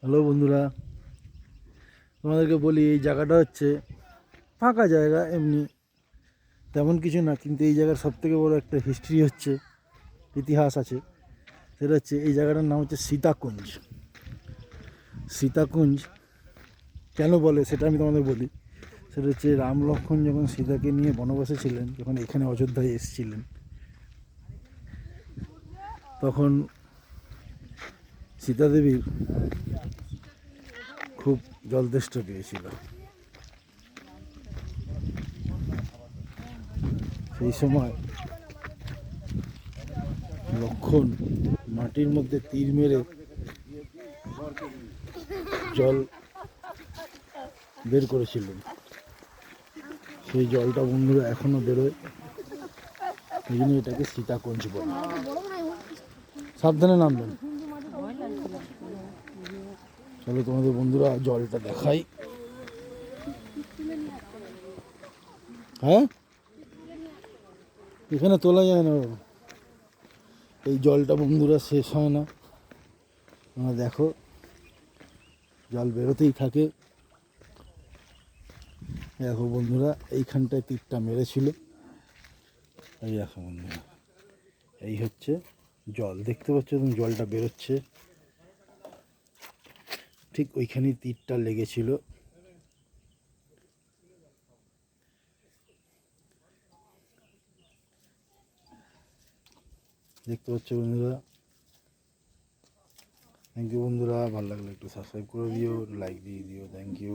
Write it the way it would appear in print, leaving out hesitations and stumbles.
Hello বন্ধুরা, তোমাদেরকে বলি এই জায়গাটা হচ্ছে ফাঁকা জায়গা, এমনি তেমন কিছু না, কিন্তু এই জায়গার সবথেকে বড় একটা হিস্ট্রি হচ্ছে, ইতিহাস আছে। সেটা হচ্ছে এই জায়গাটার নাম হচ্ছে সীতাকুঞ্জ। সীতাকুঞ্জ কেন বলে সেটা আমি তোমাদের বলি। সেটা হচ্ছে রাম লক্ষ্মণ যখন সীতাকে নিয়ে বনবাসে ছিলেন, যখন এখানে অযোধ্যায় এসেছিলেন, তখন সীতাদেবীর খুব জলতেষ্টা পেয়েছিল। সেই সময় লক্ষ্মণ মাটির মধ্যে তীর মেরে জল বের করেছিলেন। সেই জলটা বন্ধুরা এখনো বেরোয়, এই জন্য এটাকে সীতাকুঞ্জ বলে। সাবধানে নামবেন। চলো তোমাদের বন্ধুরা জলটা দেখাই। হ্যাঁ, এখানে তোলা যায় না বাবা। এই জলটা বন্ধুরা শেষ হয় না, তোমরা দেখো জল বেরোতেই থাকে। দেখো বন্ধুরা, এইখানটায় তীরটা মেরেছিল। এই দেখো বন্ধুরা, এই হচ্ছে জল, দেখতে পাচ্ছ তুমি, জলটা বেরোচ্ছে, ঠিক ওইখানেই তীরটা লেগেছিল। দেখতে পাচ্ছ বন্ধুরা। থ্যাংক ইউ বন্ধুরা, ভালো লাগলে একটু সাবস্ক্রাইব করে দিও, লাইক দিয়ে দিও। Thank you.